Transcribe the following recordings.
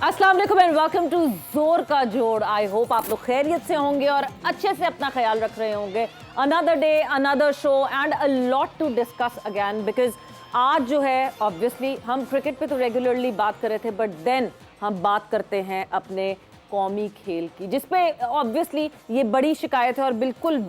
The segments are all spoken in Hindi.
अस्सलाम वालेकुम एंड वेलकम टू जोर का जोड़। आई होप आप लोग खैरियत से होंगे और अच्छे से अपना ख्याल रख रहे होंगे। Another day another show and a lot to discuss again because आज जो है ऑब्वियसली हम क्रिकेट पे तो रेगुलरली बात कर रहे थे बट देन हम बात करते हैं अपने कौमी खेल की, जिसपे ऑब्वियसली ये बड़ी शिकायत है और बिल्कुल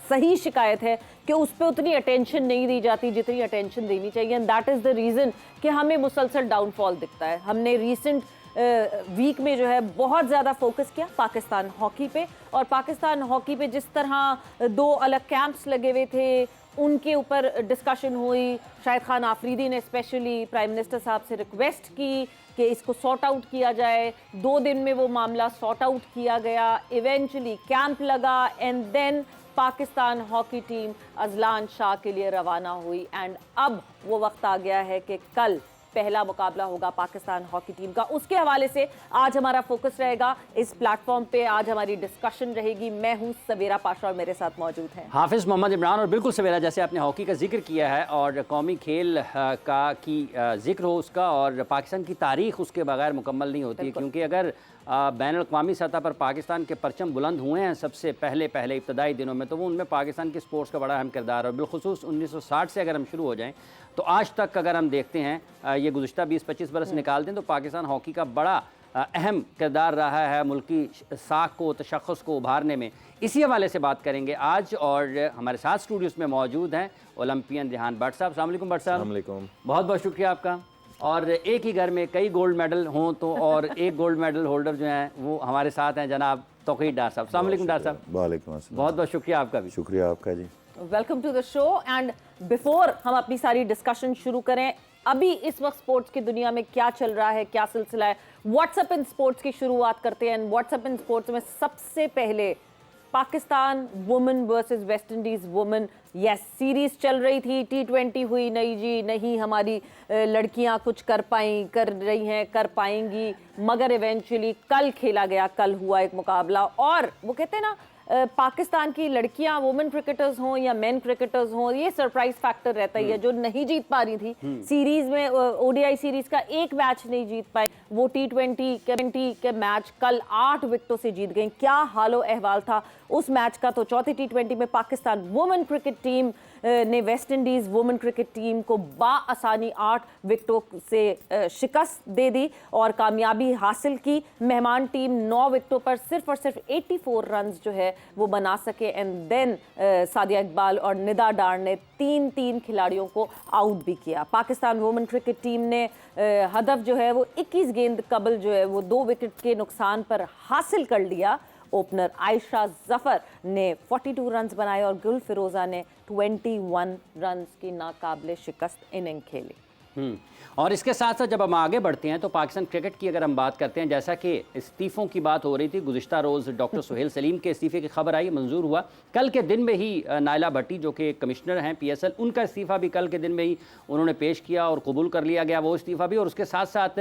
सही शिकायत है कि उस पर उतनी अटेंशन नहीं दी जाती जितनी अटेंशन देनी चाहिए। And that is the reason कि हमें मुसलसल डाउनफॉल दिखता है। हमने रिसेंट वीक में जो है बहुत ज़्यादा फोकस किया पाकिस्तान हॉकी पे, और पाकिस्तान हॉकी पे जिस तरह दो अलग कैंप्स लगे हुए थे उनके ऊपर डिस्कशन हुई। शाहिद खान आफरीदी ने स्पेशली प्राइम मिनिस्टर साहब से रिक्वेस्ट की कि इसको सॉर्ट आउट किया जाए। 2 दिन में वो मामला सॉर्ट आउट किया गया, इवेंचुअली कैंप लगा and then Pakistan hockey team Ajlan Shah के लिए रवाना हुई। एंड अब वो वक्त आ गया है कि कल पहला मुकाबला होगा पाकिस्तान हॉकी टीम का। उसके हवाले से आज हमारा फोकस रहेगा इस प्लेटफॉर्म पे, आज हमारी डिस्कशन रहेगी। मैं हूं सवेरा पाशा और मेरे साथ मौजूद हैं हाफिज़ मोहम्मद इमरान। और बिल्कुल सवेरा, जैसे आपने हॉकी का जिक्र किया है और कौमी खेल का की जिक्र हो उसका, और पाकिस्तान की तारीख उसके बगैर मुकम्मल नहीं होती, क्योंकि अगर बैन अवी सतह पर पाकिस्तान के परचम बुलंद हुए हैं सबसे पहले इब्तदाई दिनों में, तो वो उनमें पाकिस्तान की स्पोर्ट्स का बड़ा अहम किरदार है। और बिलखुसूस 1960 से अगर हम शुरू हो जाएँ तो आज तक अगर हम देखते हैं, ये गुज़िश्ता 20-25 बरस निकाल दें, तो पाकिस्तान हॉकी का बड़ा अहम किरदार रहा है मुल्की साख को, तशख़्ख़ुस को उभारने में। इसी हवाले से बात करेंगे आज, और हमारे साथ स्टूडियोज़ में मौजूद हैं ओलंपियन रिहान भट्ट साहब। अस्सलाम वालेकुम भट्ट साहब। अस्सलाम वालेकुम। बहुत बहुत शुक्रिया आपका। और एक ही घर में कई गोल्ड मेडल हों तो, और एक गोल्ड मेडल होल्डर जो हैं वो हमारे साथ हैं, जनाब तौक़ीर डार साहब। अस्सलाम वालेकुम डार साहब। वालेकुम अस्सलाम। बहुत बहुत शुक्रिया आपका भी। शुक्रिया आपका जी। Welcome to the show. And before हम अपनी सारी डिस्कशन शुरू करें, अभी इस वक्त स्पोर्ट्स की दुनिया में क्या चल रहा है, क्या सिलसिला है, व्हाट्सएप इन स्पोर्ट्स की शुरुआत करते हैं। व्हाट्सएप इन स्पोर्ट्स में सबसे पहले Pakistan women versus West Indies women, yes series चल रही थी, T20 हुई नहीं जी, नहीं हमारी लड़कियां कुछ कर रही हैं, कर पाएंगी, मगर इवेंचुअली कल खेला गया, कल हुआ एक मुकाबला। और वो कहते हैं ना, पाकिस्तान की लड़कियां वुमेन क्रिकेटर्स हों या मेन क्रिकेटर्स हों, ये सरप्राइज फैक्टर रहता ही है। जो नहीं जीत पा रही थी सीरीज में, ओडीआई सीरीज का एक मैच नहीं जीत पाए, वो T20 के मैच कल 8 विकेटों से जीत गई। क्या हालो अहवाल था उस मैच का। तो चौथी T20 में पाकिस्तान वुमेन क्रिकेट टीम ने West Indies women cricket team को बाआसानी 8 विकेटों से शिकस्त दे दी और कामयाबी हासिल की। मेहमान टीम 9 विकेटों पर सिर्फ और सिर्फ 84 रन जो है वो बना सके। एंड देन सादिया इकबाल और निदा डार ने 3-3 खिलाड़ियों को आउट भी किया। पाकिस्तान वुमेन क्रिकेट टीम ने हदफ जो है वो 21 गेंद कबल जो है वो 2 विकेट के नुकसान पर हासिल कर लिया। ओपनर आयशा जफर ने 42 रन्स बनाए और गुल फिरोज़ा ने 21 रन्स की नाकाबिले शिकस्त इनिंग खेली। और इसके साथ साथ जब हम आगे बढ़ते हैं तो पाकिस्तान क्रिकेट की अगर हम बात करते हैं, जैसा कि इस्तीफ़ों की बात हो रही थी, गुज़िश्ता रोज़ डॉक्टर सुहेल सलीम के इस्तीफ़े की खबर आई, मंजूर हुआ। कल के दिन में ही नायला भट्टी जो कि कमिश्नर हैं PSL, उनका इस्तीफ़ा भी कल के दिन में ही उन्होंने पेश किया और कबूल कर लिया गया वो इस्तीफ़ा भी। और उसके साथ साथ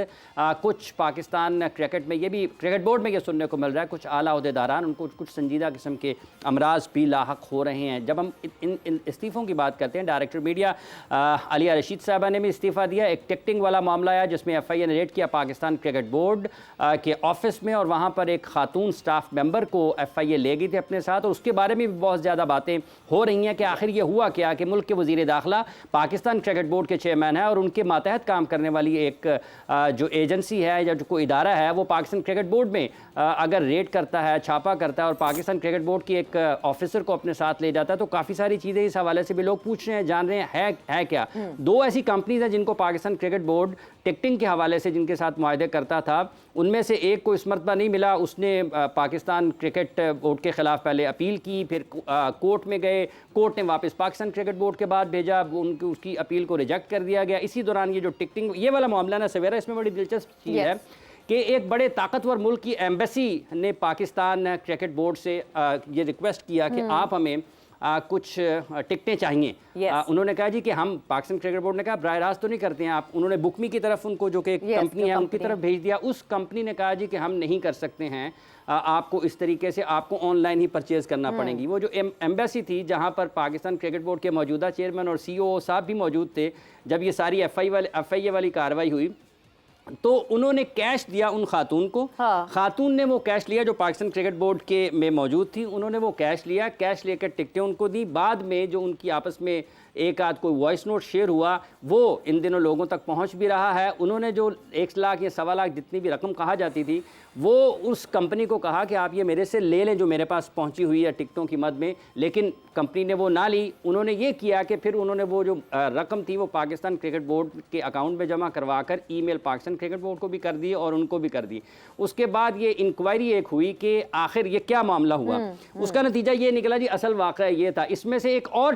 कुछ पाकिस्तान क्रिकेट में ये भी, क्रिकेट बोर्ड में ये सुनने को मिल रहा है, कुछ आला अहदेदारान उनको कुछ संजीदा किस्म के अमराज भी लाहक हो रहे हैं। जब हम इन इस्तीफ़ों की बात करते हैं, डायरेक्टर मीडिया आलिया रशीद साहबा ने भी इस्तीफ़ा दिया। एक टिकटिंग वाला मामला आया जिसमें FIA ने रेड किया पाकिस्तान क्रिकेट बोर्ड के ऑफिस में, और वहाँ पर एक खातून स्टाफ मेंबर को FIA ले गई थी अपने साथ। और उसके बारे में भी बहुत ज़्यादा बातें हो रही हैं कि आखिर ये हुआ क्या, कि मुल्क के वज़ीर दाखिला पाकिस्तान क्रिकेट बोर्ड के चेयरमैन है और उनके मातहत काम करने वाली एक जो एजेंसी है या जो कोई इदारा है वो पाकिस्तान क्रिकेट बोर्ड में अगर रेड करता है, छापा करता है और पाकिस्तान क्रिकेट बोर्ड की एक ऑफिसर को अपने साथ ले जाता है, तो काफ़ी सारी चीज़ें इस हवाले से भी लोग पूछ रहे हैं, जान रहे हैं है क्या। 2 ऐसी कंपनीज हैं जिनको पाकिस्तान क्रिकेट बोर्ड टिकटिंग के हवाले से जिनके साथ मुआहदे करता था, उनमें से एक को इस मरतबा नहीं मिला। उसने पाकिस्तान क्रिकेट बोर्ड के ख़िलाफ़ पहले अपील की, फिर कोर्ट में गए, कोर्ट ने वापस पाकिस्तान क्रिकेट बोर्ड के बाद भेजा, उसकी अपील को रिजेक्ट कर दिया गया। इसी दौरान ये जो टिकटिंग ये वाला मामला ना सवेरा, इसमें बड़ी दिलचस्प चीज़ है कि एक बड़े ताकतवर मुल्क की एम्बेसी ने पाकिस्तान क्रिकेट बोर्ड से ये रिक्वेस्ट किया कि आप हमें कुछ टिकटें चाहिए। उन्होंने कहा जी कि हम, पाकिस्तान क्रिकेट बोर्ड ने कहा बराह रास्त तो नहीं करते हैं आप। उन्होंने बुकमी की तरफ उनको, जो कि एक कंपनी है, उनकी तरफ भेज दिया। उस कंपनी ने कहा जी कि हम नहीं कर सकते हैं, आपको इस तरीके से आपको ऑनलाइन ही परचेज़ करना पड़ेगी। वो जो एम्बेसी थी जहाँ पर पाकिस्तान क्रिकेट बोर्ड के मौजूदा चेयरमैन और CEO साहब भी मौजूद थे जब ये सारी FIA वाली कार्रवाई हुई, तो उन्होंने कैश दिया उन खातून को। हाँ। खातून ने वो कैश लिया जो पाकिस्तान क्रिकेट बोर्ड के में मौजूद थी, उन्होंने वो कैश लिया, कैश लेकर टिकटें उनको दी। बाद में जो उनकी आपस में एक आध कोई वॉइस नोट शेयर हुआ, वो इन दिनों लोगों तक पहुंच भी रहा है। उन्होंने जो 1 लाख या 1.25 लाख जितनी भी रकम कहा जाती थी, वो उस कंपनी को कहा कि आप ये मेरे से ले लें जो मेरे पास पहुंची हुई है टिकटों की मद में, लेकिन कंपनी ने वो ना ली। उन्होंने ये किया कि फिर उन्होंने वो जो रकम थी वो पाकिस्तान क्रिकेट बोर्ड के अकाउंट में जमा करवा कर ईमेल पाकिस्तान क्रिकेट बोर्ड को भी कर दी और उनको भी कर दी। उसके बाद ये इंक्वायरी एक हुई कि आखिर ये क्या मामला हुआ। उसका नतीजा ये निकला जी, असल वाक़या ये था। इसमें से एक और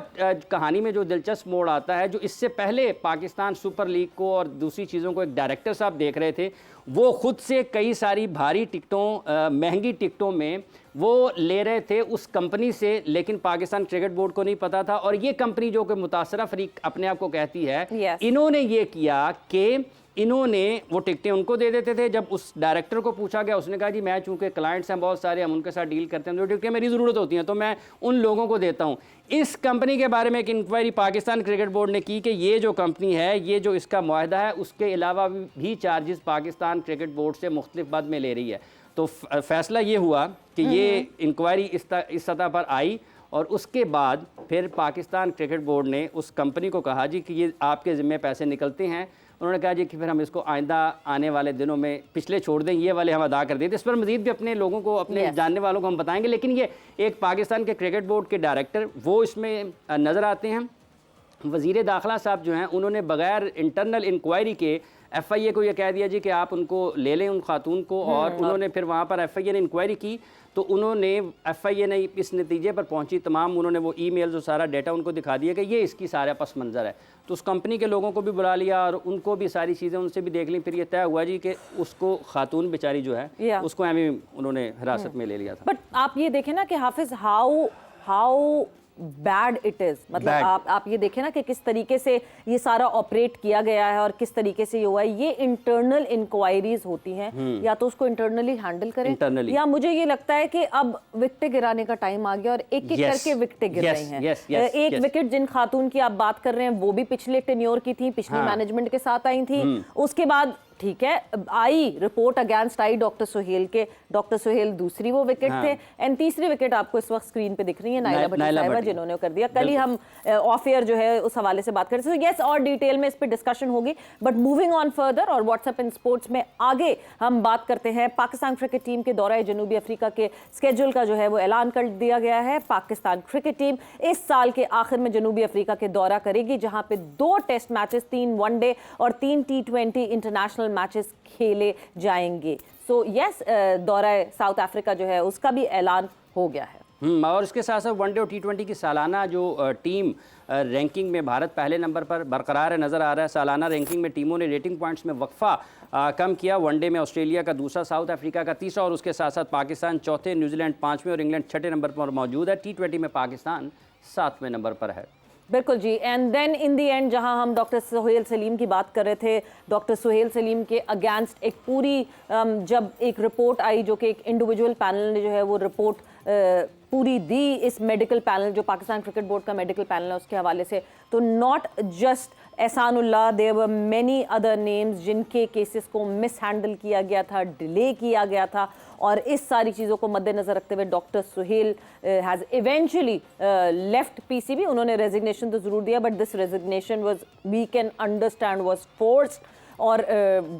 कहानी में जो दिलचस्प मोड़ आता है, जो इससे पहले पाकिस्तान सुपर लीग को और दूसरी चीज़ों को एक डायरेक्टर साहब देख रहे थे, वो खुद से कई सारी भारी टिकटों, महंगी टिकटों में वो ले रहे थे उस कंपनी से, लेकिन पाकिस्तान क्रिकेट बोर्ड को नहीं पता था। और ये कंपनी जो कि मुतासरा फरीक अपने आप को कहती है, Yes. इन्होंने ये किया कि इन्होंने वो टिकटें उनको दे देते थे। जब उस डायरेक्टर को पूछा गया, उसने कहा जी मैं चूंकि क्लाइंट्स हैं बहुत सारे, हम उनके साथ डील करते हैं, जो टिकटें मेरी ज़रूरत होती हैं तो मैं उन लोगों को देता हूँ। इस कंपनी के बारे में एक इंक्वायरी पाकिस्तान क्रिकेट बोर्ड ने की कि ये जो कंपनी है, ये जो इसका मुआहदा है, उसके अलावा भी चार्जेस पाकिस्तान क्रिकेट बोर्ड से मुख्तलिफ मद में ले रही है। तो फैसला ये हुआ कि ये इंक्वायरी इस सतह पर आई और उसके बाद फिर पाकिस्तान क्रिकेट बोर्ड ने उस कंपनी को कहा जी कि ये आपके ज़िम्मे पैसे निकलते हैं। उन्होंने कहा जी कि फिर हम इसको आइंदा आने वाले दिनों में पिछले छोड़ दें, ये वाले हम अदा कर देते। इस पर मज़ीद भी अपने लोगों को, अपने जानने वालों को हम बताएंगे। लेकिन ये एक पाकिस्तान के क्रिकेट बोर्ड के डायरेक्टर वो इसमें नज़र आते हैं। वज़ीर दाखिला साहब जो हैं, उन्होंने बग़ैर इंटरनल इंक्वायरी के FIA को ये कह दिया जी कि आप उनको ले लें उन खातून को। और उन्होंने फिर वहाँ पर FIA ने इंक्वायरी की तो उन्होंने FIA ने इस नतीजे पर पहुंची, तमाम उन्होंने वो ईमेल्स और सारा डेटा उनको दिखा दिया कि ये इसकी सारा पस मंज़र है। तो उस कंपनी के लोगों को भी बुला लिया और उनको भी सारी चीज़ें उनसे भी देख ली। फिर ये तय हुआ जी कि उसको खातून बेचारी जो है उसको उन्होंने हिरासत में ले लिया था। बट आप ये देखें ना कि हाफिज हाउ बैड इट इज, मतलब आप ये देखें ना कि किस तरीके से ये सारा ऑपरेट किया गया है और किस तरीके से ये हुआ है। ये इंटरनल इंक्वायरीज होती हैं, या तो उसको इंटरनली हैंडल करें, या मुझे ये लगता है कि अब विकेट गिराने का टाइम आ गया और एक एक करके विकेट गिर रही हैं। एक विकेट जिन खातून की आप बात कर रहे हैं वो भी पिछले टेन्योर की थी, पिछली मैनेजमेंट के साथ आई थी। उसके बाद ठीक है, आई report against I doctor Suhail के, डॉक्टर सुहेल दूसरी वो विकेट थे। एंड तीसरी विकेट आपको इस वक्त स्क्रीन पे दिख रही है, नाइला भट्टी साहिबा, जिन्होंने कर दिया। कल ही हम ऑफ एयर जो है उस हवाले से बात करें। यस, और डिटेल में इस पे डिस्कशन होगी। बट मूविंग ऑन फर्दर और व्हाट्सएप इन स्पोर्ट्स में आगे हम बात करते हैं पाकिस्तान क्रिकेट टीम के दौरे जनूबी अफ्रीका के स्केड्यूल का जो है वो ऐलान कर दिया गया है। पाकिस्तान क्रिकेट टीम इस साल के आखिर में जनूबी अफ्रीका के दौरा करेगी, जहां पे 2 टेस्ट मैचेस, 3 वनडे और 3 T20 इंटरनेशनल मैचेस खेले जाएंगे। सो यस, दौरा साउथ अफ्रीका जो है उसका भी ऐलान हो गया है। और इसके साथ साथ वनडे और T20 की सालाना जो टीम रैंकिंग में भारत पहले नंबर पर बरकरार नज़र आ रहा है। सालाना रैंकिंग में टीमों ने रेटिंग पॉइंट्स में वक्फा कम किया। वनडे में ऑस्ट्रेलिया का दूसरा, साउथ अफ्रीका का तीसरा और उसके साथ साथ पाकिस्तान चौथे, न्यूजीलैंड 5वें और इंग्लैंड 6ठे नंबर पर मौजूद है। T20 में पाकिस्तान 7वें नंबर पर है। बिल्कुल जी। And then in the end, जहां हम डॉक्टर सुहेल सलीम की बात कर रहे थे, डॉक्टर सुहेल सलीम के अगेंस्ट एक पूरी जब एक रिपोर्ट आई, जो कि एक इंडिविजुअल पैनल ने जो है वो रिपोर्ट पूरी दी, इस मेडिकल पैनल जो पाकिस्तान क्रिकेट बोर्ड का मेडिकल पैनल है उसके हवाले से, तो not just Ehsanullah, there were many other names जिनके केसेस को मिस हैंडल किया गया था, डिले किया गया था। और इस सारी चीज़ों को मद्देनजर रखते हुए doctor Suhail has eventually left PCB। उन्होंने रेजिग्नेशन तो ज़रूर दिया, but this resignation was, we can understand, was forced. और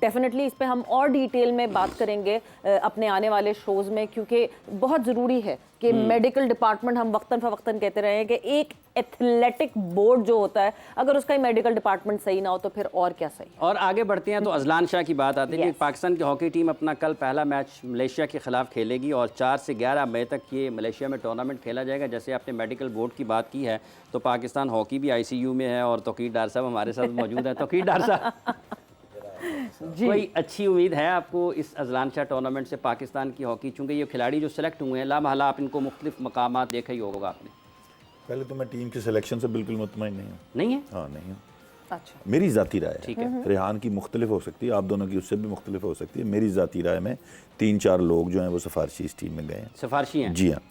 डेफिनेटली इस पे हम और डिटेल में बात करेंगे अपने आने वाले शोज़ में, क्योंकि बहुत ज़रूरी है कि मेडिकल डिपार्टमेंट, हम वक्तन फ़वक्तन कहते रहे हैं कि एक एथलेटिक बोर्ड जो होता है, अगर उसका ही मेडिकल डिपार्टमेंट सही ना हो तो फिर और क्या सही है। और आगे बढ़ते हैं तो अजलान शाह की बात आती है कि पाकिस्तान की हॉकी टीम अपना कल पहला मैच मलेशिया के खिलाफ खेलेगी और 4 से 11 मई तक ये मलेशिया में टूर्नामेंट खेला जाएगा। जैसे आपने मेडिकल बोर्ड की बात की है, तो पाकिस्तान हॉकी भी ICU में है और तौकीर डार साहब हमारे साथ मौजूद है। तौकीर डार साहब, कोई अच्छी उम्मीद है आपको इस अजलान शाह टूर्नामेंट से पाकिस्तान की हॉकी, चूँकि ये खिलाड़ी जो सिलेक्ट हुए हैं, लामहला आप इनको मुख्तलिफ मकामात देखा ही होगा आपने। पहले तो मैं टीम की सिलेक्शन से बिल्कुल मुतमईन नहीं हूँ। नहीं है? हाँ, नहीं हूँ। अच्छा, मेरी ज़ाती राय है। ठीक है। रेहान की मुख्तलिफ हो सकती है, आप दोनों की उससे भी मुख्तलिफ हो सकती है। मेरी ज़ाती राय में 3-4 लोग जो हैं वो सिफारशी इस टीम में गए हैं। सिफारशी हैं? जी हाँ।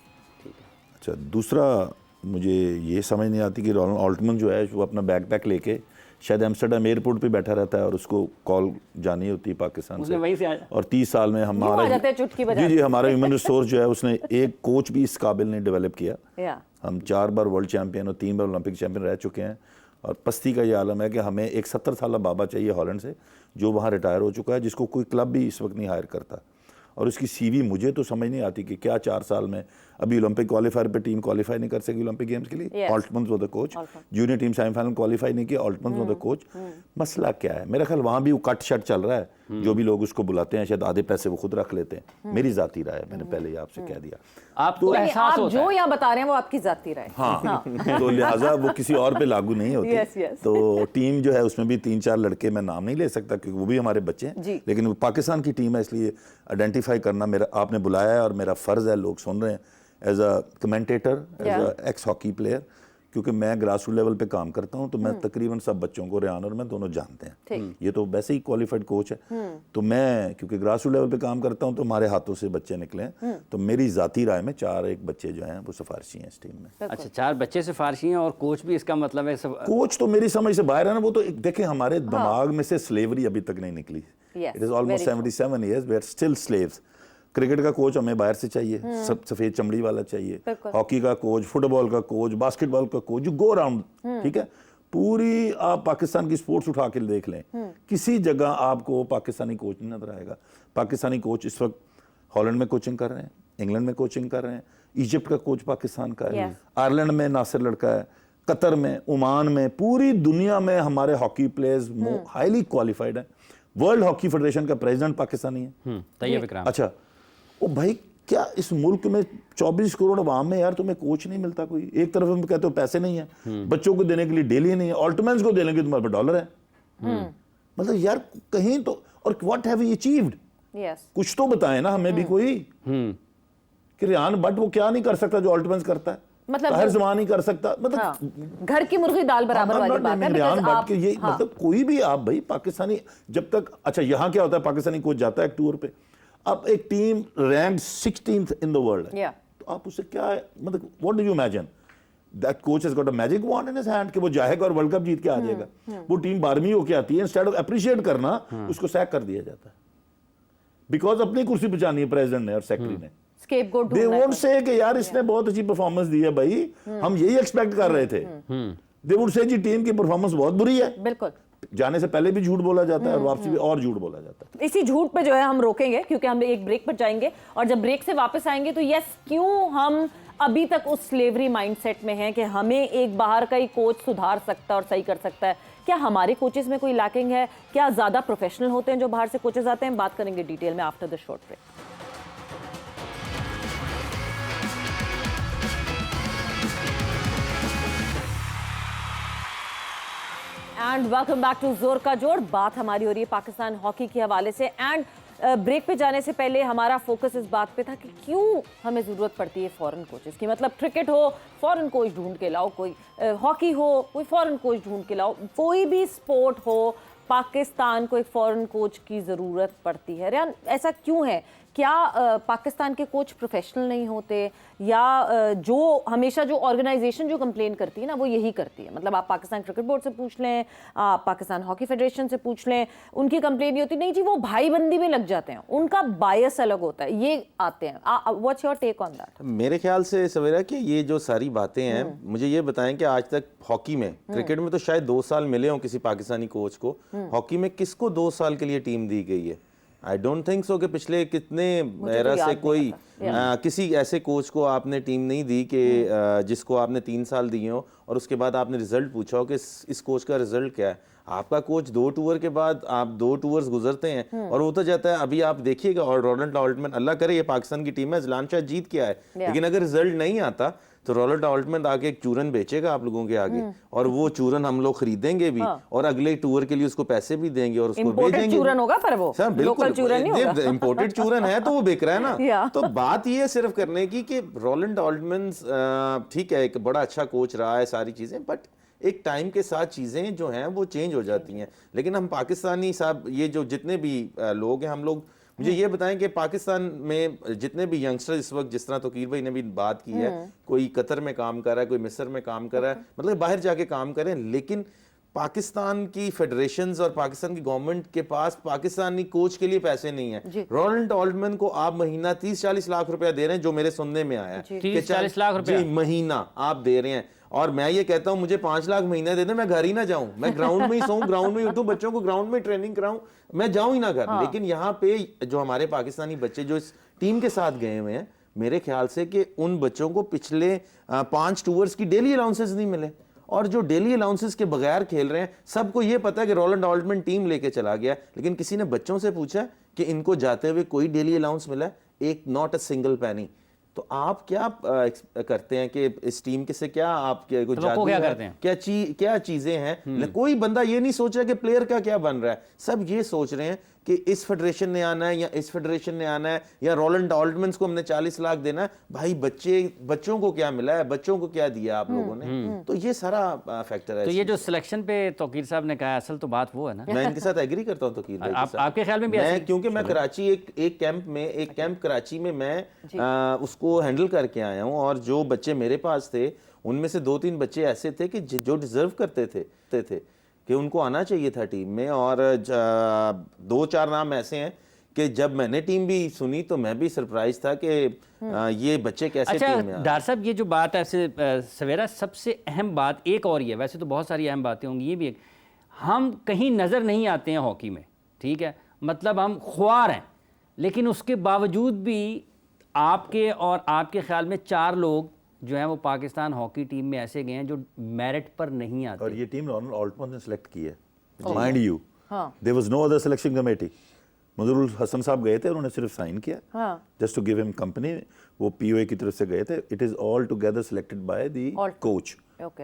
ठीक है। अच्छा, दूसरा मुझे ये समझ नहीं आती कि रॉलन ऑल्टमन जो है वो अपना बैग पैक लेके शायद एम्स्टर्डम एयरपोर्ट पे बैठा रहता है और उसको कॉल जानी होती है पाकिस्तान उसने से, वहीं से और 30 साल में आ हमारा जाते हैं चुटकी बजा जी हमारा ह्यूमन रिसोर्स जो है उसने एक कोच भी इस काबिल नहीं डेवलप किया। या हम 4 बार वर्ल्ड चैंपियन और 3 बार ओलंपिक चैंपियन रह चुके हैं, और पस्ती का ये आलम है कि हमें एक 70 साल बाबा चाहिए हॉलैंड से, जो वहाँ रिटायर हो चुका है, जिसको कोई क्लब भी इस वक्त नहीं हायर करता। और उसकी सीवी मुझे तो समझ नहीं आती कि क्या 4 साल में अभी ओलंपिक क्वालिफायर पे टीम क्वालिफाई नहीं कर सकेगी ओलंपिक गेम्स के लिए। Yes. Oltmans was the coach, junior team semifinal qualify नहीं किया, ऑल्टमन्स वाज द कोच। मसला क्या है? मेरा ख्याल वहाँ भी वो कट शट चल रहा है, जो भी लोग उसको बुलाते हैं शायद आधे पैसे वो खुद रख लेते हैं। मेरी जाती राय है, मैंने पहले ही आपसे कह दिया। आपको नहीं, एहसास आप होता जो है यहाँ बता रहे हैं वो आपकी जाती राय। हाँ तो लिहाजा वो किसी और पे लागू नहीं होती। Yes, yes. तो टीम जो है उसमें भी 3-4 लड़के, मैं नाम नहीं ले सकता क्योंकि वो भी हमारे बच्चे जी। हैं, लेकिन वो पाकिस्तान की टीम है, इसलिए आइडेंटिफाई करना मेरा, आपने बुलाया है और मेरा फ़र्ज़ है, लोग सुन रहे हैं, as a commentator, as a ex hockey player, क्योंकि मैं ग्रास रूट लेवल पे काम करता हूं, तो मैं तकरीबन सब बच्चों को, रेहान और मैं दोनों जानते हैं। ये तो वैसे ही क्वालिफाइड कोच है, तो मैं क्योंकि ग्रास रूट लेवल पे काम करता हूं तो हमारे हाथों से बच्चे निकले हैं। तो मेरी जाती राय में 4 एक बच्चे जो हैं वो सिफारशी हैं इस टीम में। अच्छा, 4 बच्चे सिफारशी हैं और कोच भी, इसका मतलब है कोच तो मेरी समझ से बाहर है ना, वो तो देखें हमारे दिमाग में से स्लेवरी अभी तक नहीं निकली। Yes, it is almost very 77 years we are still slaves. Cricket का कोच हमें बाहर से चाहिए, सब सफेद चमड़ी वाला चाहिए, हॉकी का कोच, फुटबॉल का कोच, बास्केटबॉल का कोच, जो गो अराउंड, ठीक है। पूरी आप पाकिस्तान की स्पोर्ट्स उठा के देख लें, किसी जगह आपको पाकिस्तानी कोच नहीं नजर आएगा। पाकिस्तानी कोच इस वक्त हॉलैंड में कोचिंग कर रहे हैं, इंग्लैंड में कोचिंग कर रहे हैं, इजिप्ट का कोच पाकिस्तान का है, आयरलैंड में नासिर लड़का है, कतर में, ओमान में, पूरी दुनिया में हमारे हॉकी प्लेयर्स हाईली क्वालिफाइड हैं। वर्ल्ड हॉकी फेडरेशन का प्रेसिडेंट पाकिस्तानी है। तैयब इकराम। अच्छा, ओ भाई, क्या इस मुल्क में 24 करोड़ अवाम में यार तुम्हें कोच नहीं मिलता कोई? एक तरफ हम कहते हो पैसे नहीं है, बच्चों को देने के लिए डेली नहीं है, ऑल्टमैन्स को देने के लिए तुम्हारे पास डॉलर है। मतलब यार कहीं तो, और व्हाट हैव यू अचीव्ड? कुछ तो बताएं ना हमें भी कोई, कि रेहान बट वो क्या नहीं कर सकता जो ऑल्टमैन्स करता है, मतलब हर जमान नहीं कर सकता। मतलब हाँ, घर की मुर्गी दाल बराबर वाली बात है। रेहान because बट के ये मतलब कोई भी आप भाई पाकिस्तानी जब तक, अच्छा यहाँ क्या होता है, पाकिस्तानी कोच जाता है एक टूर पे, अब एक team rank 16th in the world है, तो आप उससे क्या है, मतलब what do you imagine that coach has got a magic wand in his hand कि वो जाएगा और वर्ल्ड कप जीत के आ जाएगा। वो टीम 12वीं होके आती है, इंस्टेड ऑफ अप्रिशिएट करना उसको सैक कर दिया जाता है, बिकॉज अपनी कुर्सी बचानी है प्रेसिडेंट ने और सेक्रेटरी ने। स्केपगोट दे वोंट से कि यार इसने बहुत अच्छी परफॉर्मेंस दी है भाई, हम यही एक्सपेक्ट कर रहे थे। They would say ji team की परफॉर्मेंस बहुत बुरी है, बिल्कुल। जाने से पहले भी झूठ बोला जाता है और वापसी भी और झूठ बोला जाता है। इसी झूठ पे जो है हम रोकेंगे, क्योंकि हम एक ब्रेक पर जाएंगे, और जब ब्रेक से वापस आएंगे तो यस, क्यों हम अभी तक उस स्लेवरी माइंडसेट में हैं कि हमें एक बाहर का ही कोच सुधार सकता है और सही कर सकता है। क्या हमारे कोचेस में कोई लैकिंग है? क्या ज्यादा प्रोफेशनल होते हैं जो बाहर से कोचेस आते हैं? बात करेंगे डिटेल में after the short break. And welcome back to जोर का जोर। बात हमारी हो रही है पाकिस्तान हॉकी के हवाले से, एंड ब्रेक पे जाने से पहले हमारा फोकस इस बात पे था कि क्यों हमें ज़रूरत पड़ती है फॉरेन कोचेस की। मतलब क्रिकेट हो, फॉरेन कोच ढूंढ के लाओ, कोई हॉकी हो, कोई फॉरेन कोच ढूंढ के लाओ, कोई भी स्पोर्ट हो, पाकिस्तान को एक फॉरेन कोच की ज़रूरत पड़ती है। यार ऐसा क्यों है? क्या पाकिस्तान के कोच प्रोफेशनल नहीं होते, या जो हमेशा जो ऑर्गेनाइजेशन जो कंप्लेन करती है ना वो यही करती है? मतलब आप पाकिस्तान क्रिकेट बोर्ड से पूछ लें, आप पाकिस्तान हॉकी फेडरेशन से पूछ लें, उनकी कंप्लेन ये होती नहीं जी वो भाईबंदी में लग जाते हैं, उनका बायस अलग होता है, ये आते हैं। What's your take on that? मेरे ख्याल से सवेरा कि ये जो सारी बातें हैं, मुझे ये बताएं कि आज तक हॉकी में, क्रिकेट में तो शायद 2 साल मिले हों किसी पाकिस्तानी कोच को, हॉकी में किसको 2 साल के लिए टीम दी गई है? आई डोंट थिंक सो कि पिछले कितने एरा से कोई किसी ऐसे कोच को आपने टीम नहीं दी कि जिसको आपने 3 साल दिए हो और उसके बाद आपने रिजल्ट पूछा हो कि इस कोच का रिजल्ट क्या है। आपका कोच 2 टूर के बाद, आप 2 टूर्स गुजरते हैं और होता जाता है। अभी आप देखिएगा, और रोनाल्ड ऑल्टमैन, अल्लाह करे ये पाकिस्तान की टीम है, ज़लान शाह जीत के आए, लेकिन अगर रिजल्ट नहीं आता तो रोनाल्ड ऑल्टमैन आके एक चूरन बेचेगा आप लोगों के आगे, और वो चूरन हम लोग खरीदेंगे भी, और अगले टूर के लिए उसको पैसे भी देंगे और उसको भेजेंगे। चूरन होगा, पर वो लोकल चूरन नहीं होगा। इंपोर्टेड चूरन है तो वो बिक रहा है ना। तो बात ये है सिर्फ करने की कि रोनाल्ड ऑल्टमैन ठीक है, एक बड़ा अच्छा कोच रहा है, सारी चीजें, बट एक टाइम के साथ चीजें जो हैं वो चेंज हो जाती हैं। लेकिन हम पाकिस्तानी साहब, ये जो जितने भी लोग हैं, हम लोग, मुझे ये बताएं कि पाकिस्तान में जितने भी यंगस्टर इस वक्त, जिस तरह तोकीर भाई ने भी बात की है, कोई कतर में काम कर रहा है, कोई मिस्र में काम कर रहा है, मतलब बाहर जाके काम करें, लेकिन पाकिस्तान की फेडरेशंस और पाकिस्तान की गवर्नमेंट के पास पाकिस्तानी कोच के लिए पैसे नहीं है। रोलैंड ऑल्टमैन को आप महीना 30-40 लाख रुपया दे रहे हैं, जो मेरे सुनने में आया है 30-40 लाख रुपया जी महीना आप दे रहे हैं। और मैं ये कहता हूं मुझे 5 लाख महीना दे दे, मैं घर ही ना जाऊं, मैं ग्राउंड में ही सोऊं, ग्राउंड में ही उठूं, बच्चों को ग्राउंड में ट्रेनिंग कराऊं, मैं जाऊं ही ना घर। लेकिन यहाँ पे जो हमारे पाकिस्तानी बच्चे जो इस टीम के साथ गए हुए हैं, मेरे ख्याल से कि उन बच्चों को पिछले 5 टूर्स की डेली अलाउंसेस नहीं मिले, और जो डेली अलाउंसेस के बगैर खेल रहे हैं। सबको ये पता है कि रोलैंड ऑल्टमैन टीम लेके चला गया, लेकिन किसी ने बच्चों से पूछा कि इनको जाते हुए कोई डेली अलाउंस मिला? एक, नॉट अ सिंगल पैनी। तो आप क्या करते हैं कि इस टीम के से क्या आप कुछ जादू क्या है? करते हैं? क्या चीजें हैं? कोई बंदा ये नहीं सोच रहा कि प्लेयर का क्या बन रहा है, सब ये सोच रहे हैं कि इस फेडरेशन ने आना है या इस फेडरेशन ने आना है, या रोलैंड ऑल्टमैन को हमने 40 लाख देना है। भाई बच्चों को क्या मिला है, बच्चों को क्या दिया आप लोगों ने? तो ये सारा फैक्टर है। तो ये जो सिलेक्शन पे तौकीर साहब ने कहा, असल तो बात वो है ना। मैं इनके साथ एग्री करता हूँ तौकीर भाई। आपके ख्याल में भी मैं क्योंकि मैं कराची एक कैंप कराची में मैं उसको हैंडल करके आया हूँ, और जो बच्चे मेरे पास थे उनमें से 2-3 बच्चे ऐसे थे कि जो डिजर्व करते थे कि उनको आना चाहिए था टीम में। और 2-4 नाम ऐसे हैं कि जब मैंने टीम भी सुनी तो मैं भी सरप्राइज था कि ये बच्चे कैसे टीम में। डॉक्टर साहब, ये जो बात है सवेरा, सबसे अहम बात एक और ही है, वैसे तो बहुत सारी अहम बातें होंगी, ये भी एक, हम कहीं नज़र नहीं आते हैं हॉकी में, ठीक है, मतलब हम ख्वार हैं, लेकिन उसके बावजूद भी आपके और आपके ख्याल में 4 लोग जो है वो पाकिस्तान हॉकी टीम में ऐसे गए हैं जो मेरिट पर नहीं आते। और ये टीम रोलैंड ऑल्टमैन ने सेलेक्ट की है, mind you, there was no other selection committee. Manzoorul Hasan साहब गए थे, उन्होंने सिर्फ साइन किया just to give him company, वो पीओए की तरफ से गए थे। It is all together selected by the coach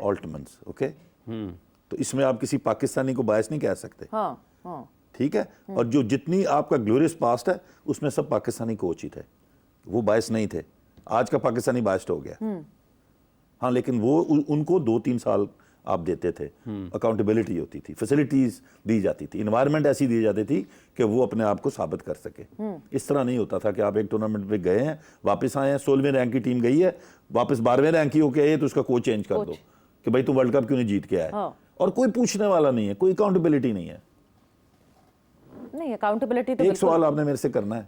Altman. Okay, तो इसमें आप किसी पाकिस्तानी को बायस नहीं कह सकते, ठीक है। और जो जितनी आपका ग्लोरियस पास्ट है उसमें सब पाकिस्तानी कोच ही थे, वो बायस नहीं थे। आज का पाकिस्तानी बायस्ड हो गया, हाँ, लेकिन वो उनको 2-3 साल आप देते थे, अकाउंटेबिलिटी होती थी, फैसिलिटीज दी जाती थी, इन्वायरमेंट ऐसी दी जाती थी कि वो अपने आप को साबित कर सके। इस तरह नहीं होता था कि आप एक टूर्नामेंट पे गए हैं, वापस आए हैं, 16वें रैंक की टीम गई है, वापस 12वें रैंक की होके आए तो उसका कोच चेंज कर दो कि भाई तू वर्ल्ड कप क्यों नहीं जीत के आया। और कोई पूछने वाला नहीं है, कोई अकाउंटेबिलिटी नहीं है। नहीं, अकाउंटेबिलिटी तो एक सवाल आपने मेरे से करना है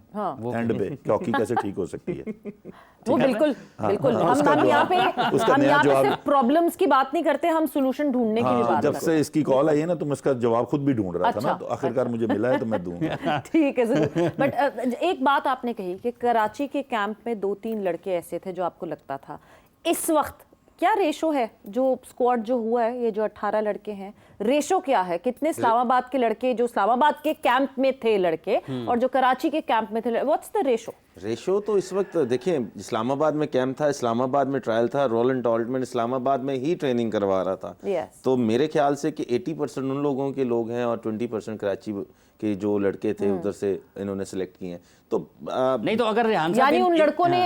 एंड पे कि हॉकी कैसे ठीक हो सकती है। वो बिल्कुल बिल्कुल, हम यहाँ पे सिर्फ प्रॉब्लम्स की बात नहीं करते, हम सॉल्यूशन ढूंढने की भी बात जब से इसकी कॉल आई है ना तो मैं इसका जवाब खुद भी ढूंढ रहा था ना, तो आखिरकार मुझे मिला है तो मैं दूंगा। ठीक है, जरूर। बट एक बात आपने कही कि कराची के कैंप में 2-3 लड़के ऐसे थे जो आपको लगता था, इस वक्त क्या रेशो है जो स्क्वाड जो हुआ है, ये जो 18 लड़के हैं, रेशो क्या है? कितने इस्लामाबाद के लड़के जो इस्लामाबाद के कैंप में थे लड़के और जो कराची के कैंप में थे, व्हाट्स द रेशो? तो इस वक्त देखिए, इस्लामाबाद में कैंप था, इस्लामाबाद में ट्रायल था, रोलैंड ऑल्टमैन इस्लामाबाद में ही ट्रेनिंग करवा रहा था। तो मेरे ख्याल से कि 80% उन लोगों के लोग हैं और 20% कराची के जो लड़के थे उधर से इन्होंने सिलेक्ट किए हैं। तो नहीं तो अगर यानी उन लड़कों ने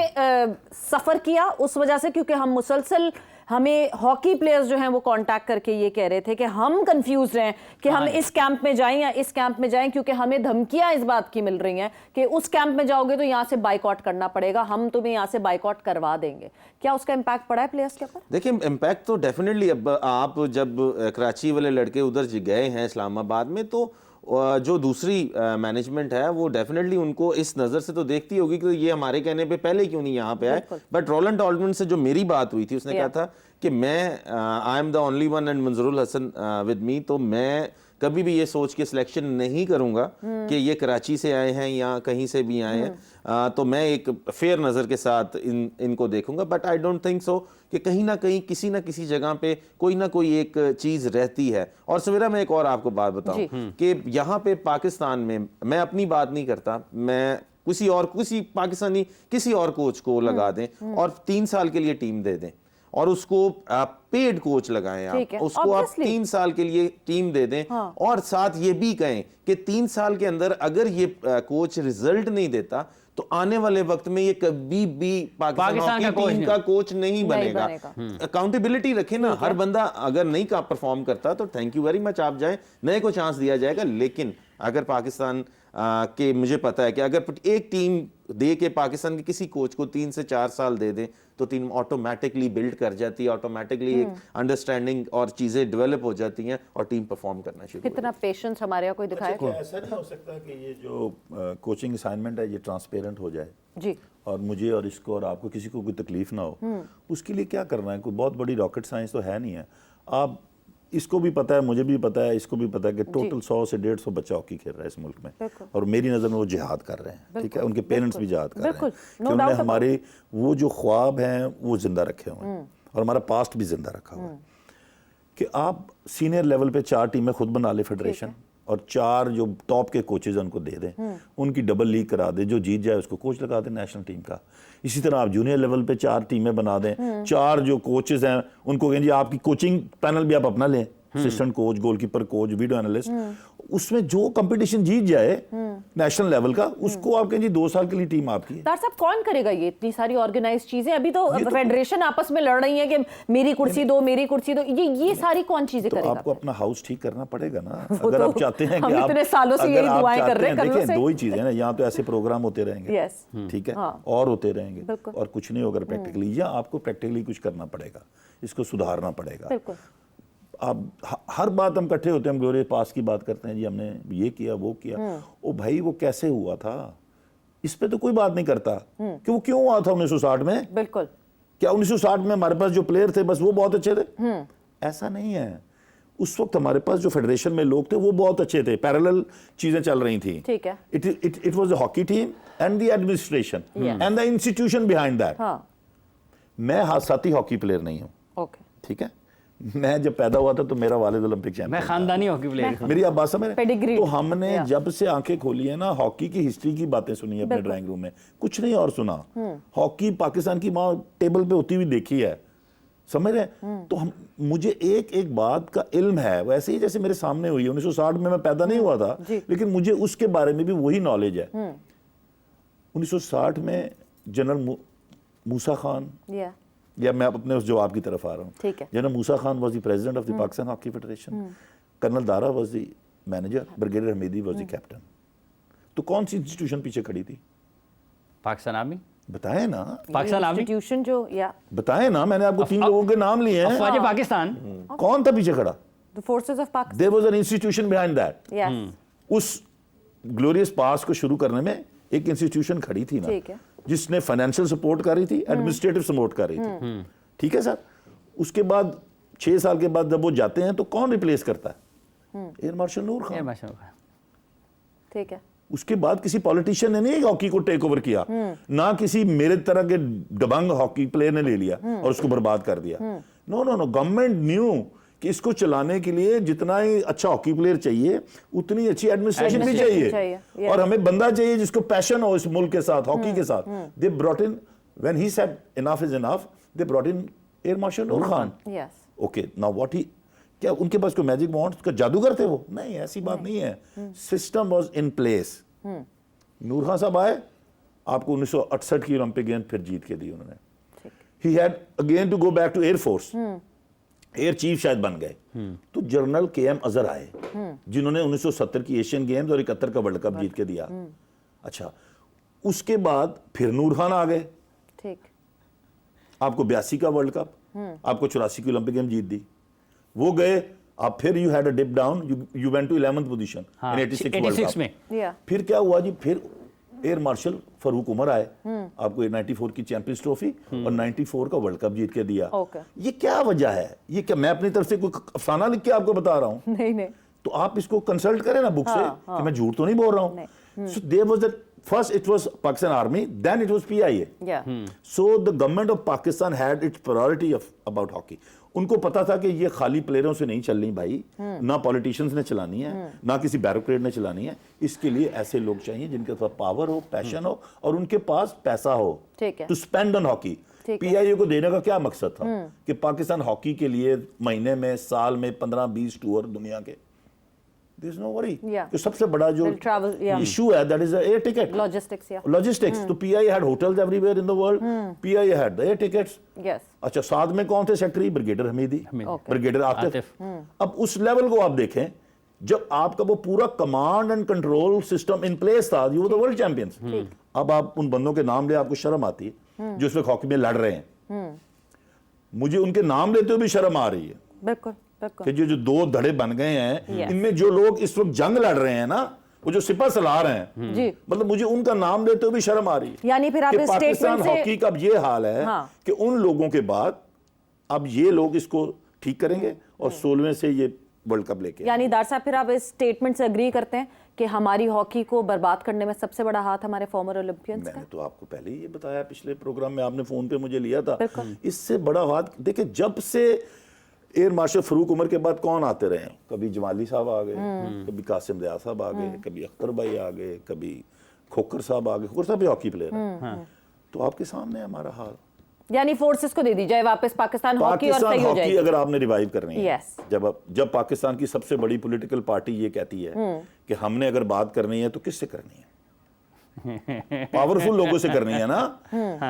सफर किया उस वजह से, क्योंकि हम मुसलसल हमें हॉकी प्लेयर्स जो हैं वो कांटेक्ट करके ये कह रहे थे कि हम कंफ्यूज हैं कि हम इस कैंप में जाएं या इस कैंप में जाएं, क्योंकि हमें धमकियां इस बात की मिल रही हैं कि उस कैंप में जाओगे तो यहाँ से बाइकआउट करना पड़ेगा, हम तुम्हें यहाँ से बाइकआउट करवा देंगे। क्या उसका इम्पैक्ट पड़ा है प्लेयर्स के ऊपर? देखिए, इम्पैक्ट तो डेफिनेटली, अब आप जब कराची वाले लड़के उधर गए हैं इस्लामाबाद में, तो जो दूसरी मैनेजमेंट है वो डेफिनेटली उनको इस नज़र से तो देखती होगी कि ये हमारे कहने पे पहले क्यों नहीं यहाँ पे आए। बट रोलैंड ऑल्टमैन से जो मेरी बात हुई थी, उसने कहा था कि मैं I am the only one and Manzoorul Hasan with me, तो मैं कभी भी ये सोच के सिलेक्शन नहीं करूंगा कि ये कराची से आए हैं या कहीं से भी आए हैं, तो मैं एक फेयर नज़र के साथ इनको देखूंगा। But I don't think so कि कहीं ना कहीं किसी ना किसी जगह पे कोई ना कोई एक चीज़ रहती है। और सवेरा मैं एक और आपको बात बताऊं कि यहाँ पे पाकिस्तान में, मैं अपनी बात नहीं करता, मैं किसी पाकिस्तानी किसी और कोच को लगा दें और 3 साल के लिए टीम दे दें और उसको पेड कोच लगाएं, आप उसको आप 3 साल के लिए टीम दे दें, और साथ ये भी कहें कि 3 साल के अंदर अगर ये कोच रिजल्ट नहीं देता तो आने वाले वक्त में ये कभी भी पाकिस्तान की टीम का कोच नहीं बनेगा। अकाउंटेबिलिटी रखें ना, हर बंदा अगर नहीं का परफॉर्म करता तो थैंक यू वेरी मच, आप जाएं, नए को चांस दिया जाएगा, लेकिन अगर पाकिस्तान के, मुझे पता है कि अगर एक टीम दे के पाकिस्तान के किसी कोच को 3 से 4 साल दे दें तो टीम ऑटोमेटिकली बिल्ड कर जाती है, ऑटोमेटिकली एक अंडरस्टैंडिंग और चीज़ें डेवलप हो जाती हैं और टीम परफॉर्म करना शुरू हो कितना पेशेंस हमारे यहाँ कोई दिखाए? क्या ऐसा नहीं हो सकता कि ये जो कोचिंग असाइनमेंट है ये ट्रांसपेरेंट हो जाए जी, और मुझे और इसको और आपको किसी को कोई तकलीफ ना हो? उसके लिए क्या करना है? कोई बहुत बड़ी रॉकेट साइंस तो है नहीं है। आप इसको भी पता है, मुझे भी पता है, इसको भी पता है कि टोटल 100 से 150 बच्चा हॉकी खेल रहा है इस मुल्क में, और मेरी नज़र में वो जिहाद कर रहे हैं, ठीक है, उनके पेरेंट्स भी जिहाद कर रहे हैं कि उन्होंने हमारे वो जो ख्वाब हैं वो जिंदा रखे हुए हैं और हमारा पास्ट भी जिंदा रखा हुआ है। कि आप सीनियर लेवल पे 4 टीमें खुद बना ले फेडरेशन और 4 जो टॉप के कोचेज उनको दे दें, उनकी डबल लीग करा दे, जो जीत जाए उसको कोच लगा दें नेशनल टीम का। इसी तरह आप जूनियर लेवल पे 4 टीमें बना दें, 4 जो कोचेज हैं उनको कहें जी आपकी कोचिंग पैनल भी आप अपना लें, assistant coach, goalkeeper coach, video analyst, उसमें जो कंपटीशन जीत जाए नेशनल लेवल का उसको आप कहें जी 2 साल के लिए टीम आपकी है। तार साहब कौन करेगा ये इतनी सारी ऑर्गेनाइज चीजें? अभी तो फेडरेशन आपस में लड़ रही है कि मेरी कुर्सी दो, मेरी कुर्सी दो, ये सारी कौन चीजें तो करेगा? आपको अपना हाउस ठीक करना पड़ेगा ना। अगर आप चाहते हैं कि इतने सालों से यही दुआएं कर रहे हैं, देखिए 2 ही चीजें ना, यहाँ तो ऐसे प्रोग्राम होते रहेंगे, ठीक है, और होते रहेंगे और कुछ नहीं होगा प्रैक्टिकली, या आपको प्रैक्टिकली कुछ करना पड़ेगा, इसको सुधारना पड़ेगा। आप हर बात हम इकट्ठे होते हैं, हम ग्लोरियस पास की बात करते हैं जी हमने ये किया वो किया, ओ भाई वो कैसे हुआ था इस पे तो कोई बात नहीं करता कि वो क्यों हुआ था 1960 में। बिल्कुल, क्या 1960 में हमारे पास जो प्लेयर थे बस वो बहुत अच्छे थे? ऐसा नहीं है। उस वक्त हमारे पास जो फेडरेशन में लोग थे वो बहुत अच्छे थे, पैरेलल चीजें चल रही थी, ठीक है। It was the hockey team and the administration and the institution behind that. मैं हादसाती हॉकी प्लेयर नहीं हूँ, ठीक है। मैं जब पैदा हुआ था तो मेरा वालिद ओलंपिक चैंपियन, मैं खानदानी हॉकी प्लेयर, मेरी आप बात समझ रहे पेडिग्री। तो हमने जब से आंखें खोली है ना, हॉकी की हिस्ट्री की बातें सुनी है अपने ड्राइंग रूम में, कुछ नहीं और सुना। हॉकी पाकिस्तान की माँ टेबल पे होती हुई देखी है, समझ रहे? तो हम, मुझे एक बात का इल्म है, वैसे ही जैसे मेरे सामने हुई है। 1960 में मैं पैदा नहीं हुआ था, लेकिन मुझे उसके बारे में भी वही नॉलेज है। 1960 में जनरल मूसा खान, या मैं अपने उस जवाब की तरफ आ रहा हूँ, general Musa Khan was the president of the Pakistan hockey federation, colonel Dara was the manager, brigadier Hamidi was the captain. तो कौन सी इंस्टीट्यूशन पीछे खड़ी थी? पाकिस्तान आर्मी। बताए ना, पाकिस्तान आर्मी इंस्टीट्यूशन जो, या बताए ना, मैंने आपको 3 लोगों के नाम लिए हैं। अफवाज पाकिस्तान। कौन था पीछे खड़ा? The forces of Pakistan. There was an institution behind that. Yes, उस ग्लोरियस पास को शुरू करने में एक इंस्टीट्यूशन खड़ी थी ना, जिसने फाइनेंशियल सपोर्ट कर रही थी, एडमिनिस्ट्रेटिव सपोर्ट कर रही थी, ठीक है सर। उसके बाद 6 साल के बाद जब वो जाते हैं तो कौन रिप्लेस करता है? एयर मार्शल नूर खान, ठीक है। उसके बाद किसी पॉलिटिशियन ने नहीं हॉकी को टेक ओवर किया, ना किसी मेरे तरह के दबंग हॉकी प्लेयर ने ले लिया और उसको बर्बाद कर दिया। No no no, government knew कि इसको चलाने के लिए जितना ही अच्छा हॉकी प्लेयर चाहिए उतनी अच्छी एडमिनिस्ट्रेशन भी चाहिए, और हमें बंदा चाहिए जिसको पैशन हो इस मुल्क के साथ, हॉकी के साथ। They brought in, when he said enough is enough, they brought in air marshal Noor Khan. Okay, now what he, क्या उनके पास कोई मैजिक वॉन्ड का जादूगर थे वो? नहीं, ऐसी बात नहीं है। System was in place. Noor Khan साहब आए, आपको 1968 की ओलंपिक गेम फिर जीत के दी उन्होंने। He had again to go back to air force, air chief शायद बन गए। तो जनरल KM अजहर आए, जिन्होंने 1970 की एशियन गेम्स और 71 का वर्ल्ड कप जीत के दिया। अच्छा, उसके बाद फिर नूर खान आ गए, ठीक, आपको 82 का वर्ल्ड कप, आपको 84 की ओलंपिक गेम जीत दी। वो गए, आप फिर you had a dip down, you went to 11th position in 86 world cup में। फिर क्या हुआ जी, फिर एयर मार्शल फारूक उमर आए, आपको 94 की चैंपियंस ट्रॉफी और 94 का वर्ल्ड कप जीत के दिया। ये क्या वजह है? ये क्या मैं अपनी तरफ से कोई अफसाना लिख के आपको बता रहा हूँ? नहीं। तो आप इसको कंसल्ट करें ना बुक से कि मैं झूठ तो नहीं बोल रहा हूँ। So there was the first it was Pakistan Army, then it was PIA. So the government of Pakistan had its priority about hockey. उनको पता था कि ये खाली प्लेयरों से नहीं चलनी भाई, ना पॉलिटिशियंस ने चलानी है, ना किसी ब्यूरोक्रेट ने चलानी है। इसके लिए ऐसे लोग चाहिए जिनके पास पावर हो, पैशन हो और उनके पास पैसा हो to spend on hockey. PIA को देने का क्या मकसद था कि पाकिस्तान हॉकी के लिए महीने में, साल में 15-20 टूर दुनिया के, There is no worry. तो सबसे बड़ा जो इशू है that is the air ticket. Logistics. तो PIA had hotels everywhere in the world. PIA had the air tickets. अच्छा, साथ में कौन थे secretary? Brigadier Hamidi, brigadier Atif. अब उस लेवल को आप देखें जब आपका वो पूरा command and control system in place था, you were the world champions. अब आप उन बंदों के नाम ले, आपको शर्म आती है जो इस वक्त हॉकी में लड़ रहे हैं। मुझे उनके नाम लेते हुए भी शर्म आ रही है। बिल्कुल बिल्कुल। कि जो दो धड़े बन गए हैं, इनमें जो लोग इस वक्त जंग लड़ रहे हैं ना, वो जो सिपह सलार हैं, जी, मतलब मुझे उनका नाम लेते हुए भी शर्म आ रही है। यानी फिर आप कि इस पाकिस्तान स्टेटमेंट से हॉकी का अब ये हाल है कि उन लोगों के बाद अब ये लोग इसको ठीक करेंगे और 16वें से ये वर्ल्ड कप लेके। यानी दार साहब फिर आप इस स्टेटमेंट से एग्री करते हैं कि हमारी हॉकी को बर्बाद करने में सबसे बड़ा हाथ हमारे फॉर्मर ओलंपियंस का? मैंने तो आपको पहले ही ये बताया, पिछले प्रोग्राम में आपने फोन पे मुझे लिया था। इससे बड़ा हाथ देखिए, जब से एयर मार्शल फरूक उमर के बाद कौन आते रहे हैं, कभी जमाली साहब आ गए, कभी कासिम रियाज साहब आ गए, कभी अख्तर भाई आ गए, कभी खोखर साहब आ गए। खोखर साहब भी हॉकी प्लेयर हैं। तो आपके सामने है हमारा हाल। यानी फोर्सेस को दे दी जाए वापस पाकिस्तान हॉकी और सही हो हॉकी जाएगी। अगर आपने रिवाइव करनी है, Yes. जब पाकिस्तान की सबसे बड़ी पॉलिटिकल पार्टी ये कहती है कि हमने अगर बात करनी है तो किससे करनी है? पावरफुल लोगों से करनी है ना।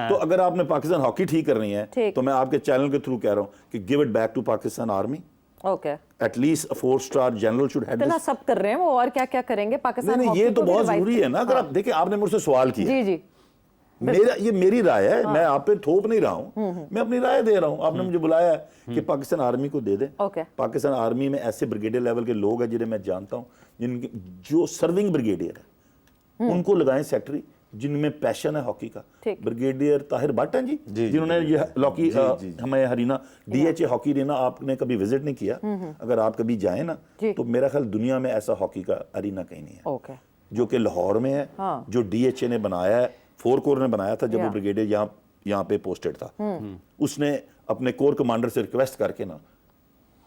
तो अगर आपने पाकिस्तान हॉकी ठीक करनी है तो मैं आपके चैनल के थ्रू कह रहा हूं कि give it back to Pakistan army. Okay, at least 4-star general should head इतना सब कर रहे हैं वो, और क्या क्या करेंगे पाकिस्तान नहीं, हॉकी ये तो को भी बहुत revive जरूरी है ना। अगर आप देखिए, आपने मुझसे सवाल किया, जी जी, ये मेरी राय है, मैं आप पे थोप नहीं रहा हूं, मैं अपनी राय दे रहा हूं। आपने मुझे बुलाया है कि पाकिस्तान आर्मी को दे दें। ओके, पाकिस्तान आर्मी में ऐसे ब्रिगेडियर लेवल के लोग हैं जिन्हें मैं जानता हूं, जिनके जो सर्विंग ब्रिगेडियर है, उनको लगाएं सेक्रेटरी, जिनमें पैशन है हॉकी का। ब्रिगेडियर ताहिर भट्ट हैं जी, जिन्होंने ये हॉकी हमें हरीना DHA हॉकी अरीना, आपने कभी विजिट नहीं किया, अगर आप कभी जाएं ना तो मेरा ख्याल दुनिया में ऐसा हॉकी का अरीना कहीं नहीं है। ओके, जो कि लाहौर में है, जो DHA ने बनाया है, 4 कोर ने बनाया था जब वो ब्रिगेडियर यहाँ पे पोस्टेड था। उसने अपने कोर कमांडर से रिक्वेस्ट करके ना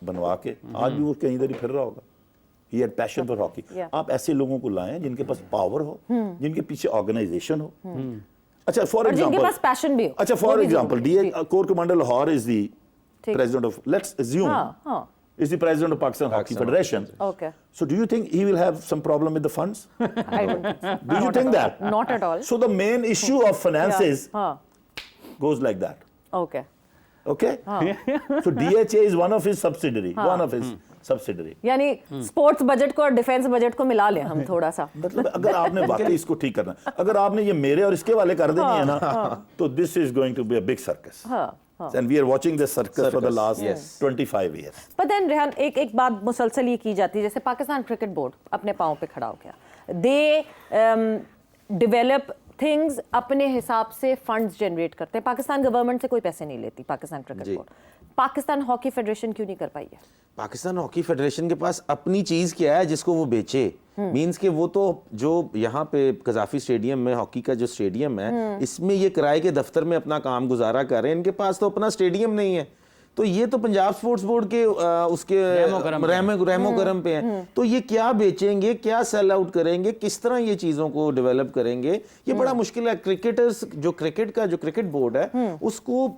बनवा के, आज भी वो कहीं इधर ही फिर रहा होगा। He had passion for hockey. आप ऐसे लोगों को लाएं जिनके पास पावर हो, जिनके पीछे ऑर्गेनाइजेशन हो। अच्छा, फॉर एग्जांपल जिनके पास पैशन भी हो। अच्छा, for example core commander Lahore is the president of, let's assume, is the president of Pakistan Hockey Federation. Okay. So do you think he will have some problem with the funds? I don't think so. Do you think that? Not at all. So the main issue of finances goes like that. Okay. Okay? So DHA is one of his subsidiary. One of his subsidiary. यानी स्पोर्ट्स बजट को और डिफेंस बजट को मिला लें हम थोड़ा सा। मतलब अगर आपने वाकई इसको ठीक करना, अगर आपने ये मेरे और इसके वाले कर देनी है ना, तो this is going to be a big circus. And we are watching this circus for the last 25 years. But then Rehan, एक बात मुसलसल ये की जाती है, जैसे पाकिस्तान क्रिकेट बोर्ड अपने पाँव पे खड़ा हो गया, दे डेवलप थिंग्स अपने हिसाब से फंड्स जनरेट करते हैं। पाकिस्तान गवर्नमेंट से कोई पैसे नहीं लेती Pakistan cricket board. Pakistan hockey federation क्यों नहीं कर पाई है? पाकिस्तान हॉकी फेडरेशन के पास अपनी चीज क्या है जिसको वो बेचे? मींस के वो तो जो यहाँ पे कजाफी स्टेडियम में हॉकी का जो स्टेडियम है, इसमें ये किराए के दफ्तर में अपना काम गुजारा कर रहे हैं, इनके पास तो अपना स्टेडियम नहीं है। तो ये तो पंजाब स्पोर्ट्स बोर्ड के उसके रहमो करम पे हैं। तो ये क्या बेचेंगे, क्या सेल आउट करेंगे, किस तरह ये चीजों को डेवलप करेंगे, ये बड़ा मुश्किल है। क्रिकेटर्स जो क्रिकेट बोर्ड है उसको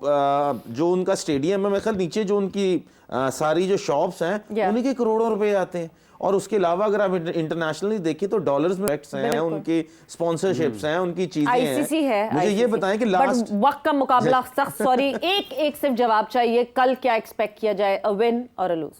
जो उनका स्टेडियम है, मेरे ख्याल नीचे जो उनकी सारी जो शॉप्स हैं उन्हीं के करोड़ों रुपए आते हैं। और उसके अलावा अगर आप इंटरनेशनली देखिए तो डॉलर्स में हैं, उनकी स्पॉन्सरशिप्स हैं, उनकी चीजें ICC है। मुझे ICC ये बताएं कि लास्ट वक्त का मुकाबला सख्त, सॉरी, एक सिर्फ जवाब चाहिए, कल क्या एक्सपेक्ट किया जाए, अ विन और अ लूज?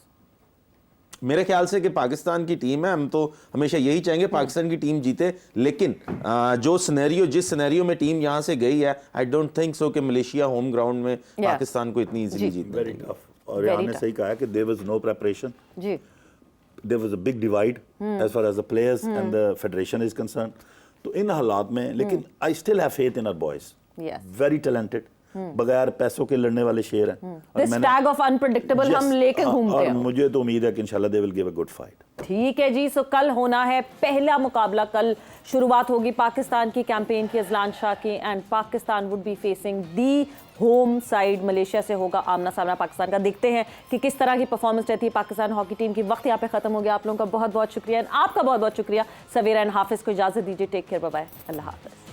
मेरे ख्याल से कि पाकिस्तान की टीम है, हम तो हमेशा यही चाहेंगे पाकिस्तान की टीम जीते, लेकिन जिस सिनेरियो में टीम यहां से गई है, आई डोंट थिंक सो कि मलेशिया होम ग्राउंड में पाकिस्तान को इतनी इजीली जीत। Very tough. और यहाँ ने सही कहा है कि देयर वाज नो प्रिपरेशन, जी, there was a big divide as far as the players and the federation is concerned. तो इन हालात में, लेकिन I still have faith in our boys. Yes. Very talented. बगैर पैसों के लड़ने वाले शेर हैं। This tag of unpredictable हम लेके घूमते और हैं। मुझे तो उम्मीद है कि इंशाल्लाह they will give a good fight. ठीक है जी, सो कल होना है पहला मुकाबला। कल शुरुआत होगी पाकिस्तान की कैंपेन की, अजलान शाह की, and Pakistan would be facing the home side Malaysia से होगा आमना सामना पाकिस्तान का। देखते हैं कि किस तरह की परफॉर्मेंस रहती है पाकिस्तान हॉकी टीम की। वक्त यहाँ पे खत्म हो गया। आप लोगों का बहुत बहुत शुक्रिया, आपका बहुत बहुत शुक्रिया। सवेरा एंड हाफिज को इजाजत दीजिए। टेक केयर, बाय बाय, अल्लाह हाफिज।